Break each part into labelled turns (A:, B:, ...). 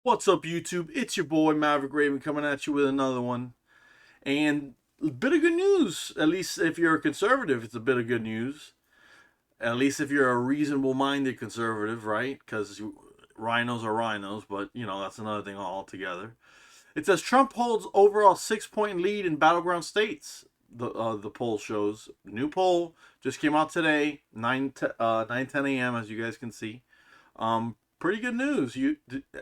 A: What's up, YouTube? It's your boy Maverick Raven coming at you with another one. And a bit of good news. At least if you're a conservative, it's a bit of good news. At least if you're a reasonable minded conservative, right? Because rhinos are rhinos, but that's another thing altogether. It says Trump holds overall 6 point lead in battleground states. The poll shows. New poll just came out today, 9 10 a.m. as you guys can see. Pretty good news.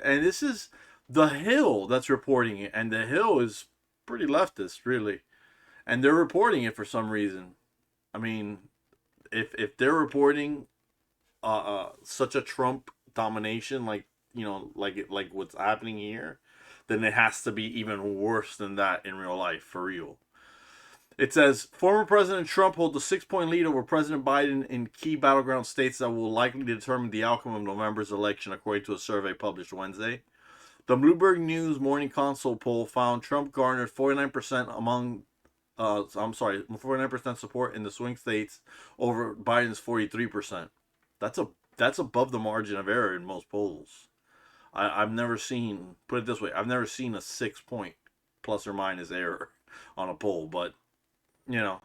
A: And this is the Hill that's reporting it, and the Hill is pretty leftist, really, and they're reporting it for some reason. I mean, if they're reporting such a Trump domination, like what's happening here, then it has to be even worse than that in real life, for real. It says former President Trump holds a 6 point lead over President Biden in key battleground states that will likely determine the outcome of November's election, according to a survey published Wednesday. The Bloomberg News Morning Consult poll found Trump garnered 49% 49% support in the swing states over Biden's 43%. That's above the margin of error in most polls. I've never seen, put it this way, I've never seen a 6 point plus or minus error on a poll, but you know,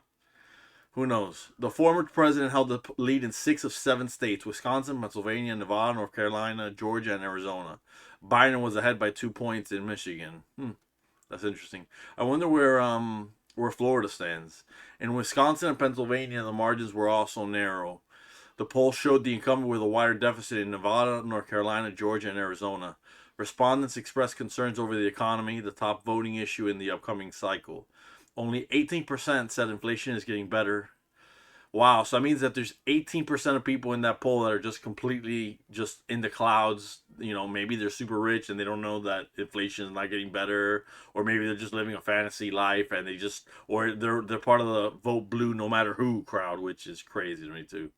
A: who knows? The former president held the lead in 6 of 7 states: Wisconsin, Pennsylvania, Nevada, North Carolina, Georgia, and Arizona. Biden was ahead by 2 points in Michigan. That's interesting. I wonder where Florida stands. In Wisconsin and Pennsylvania, the margins were also narrow. The poll showed the incumbent with a wider deficit in Nevada, North Carolina, Georgia, and Arizona. Respondents expressed concerns over the economy, the top voting issue in the upcoming cycle. Only 18% said inflation is getting better. Wow, so that means that there's 18% of people in that poll that are just completely just in the clouds. Maybe they're super rich and they don't know that inflation is not getting better, or maybe they're just living a fantasy life and or they're part of the vote blue no matter who crowd, which is crazy to me too.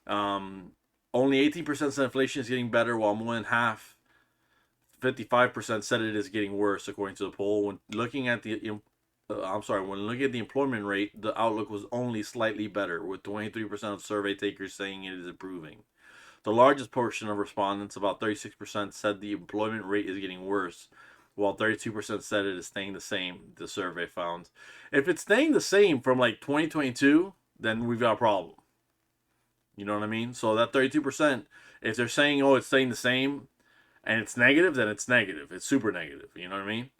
A: Only 18% said inflation is getting better, while more than half, 55%, said it is getting worse, according to the poll. When looking at the employment rate, the outlook was only slightly better, with 23% of survey takers saying it is improving. The largest portion of respondents, about 36%, said the employment rate is getting worse, while 32% said it is staying the same, the survey found. If it's staying the same from like 2022, then we've got a problem. You know what I mean? So that 32%, if they're saying, oh, it's staying the same and it's negative, then it's negative. It's super negative. You know what I mean?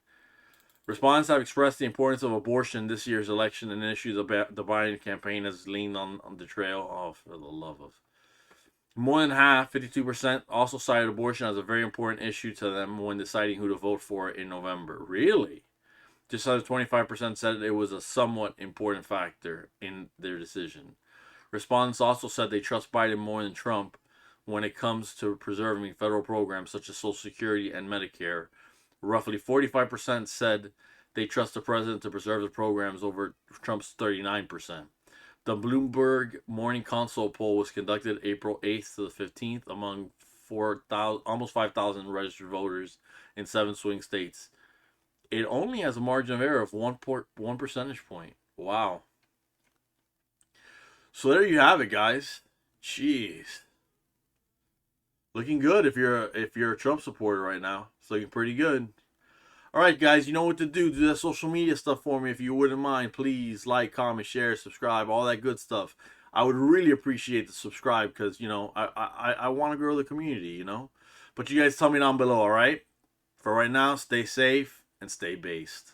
A: Respondents have expressed the importance of abortion in this year's election, an issue the Biden campaign has leaned on the trail. Oh, for the love of. More than half, 52%, also cited abortion as a very important issue to them when deciding who to vote for in November. Really? Just as 25% said it was a somewhat important factor in their decision. Respondents also said they trust Biden more than Trump when it comes to preserving federal programs such as Social Security and Medicare. Roughly 45% said they trust the president to preserve the programs over Trump's 39%. The Bloomberg Morning Consult poll was conducted April 8th to the 15th among 4,000, almost 5,000 registered voters in 7 swing states. It only has a margin of error of 1 percentage point. Wow. So there you have it, guys. Jeez, looking good if you're a Trump supporter right now. It's looking pretty good. All right, guys, you know what to do. Do that social media stuff for me if you wouldn't mind. Please like, comment, share, subscribe, all that good stuff. I would really appreciate the subscribe because I want to grow the community. But you guys tell me down below. All right. For right now, stay safe and stay based.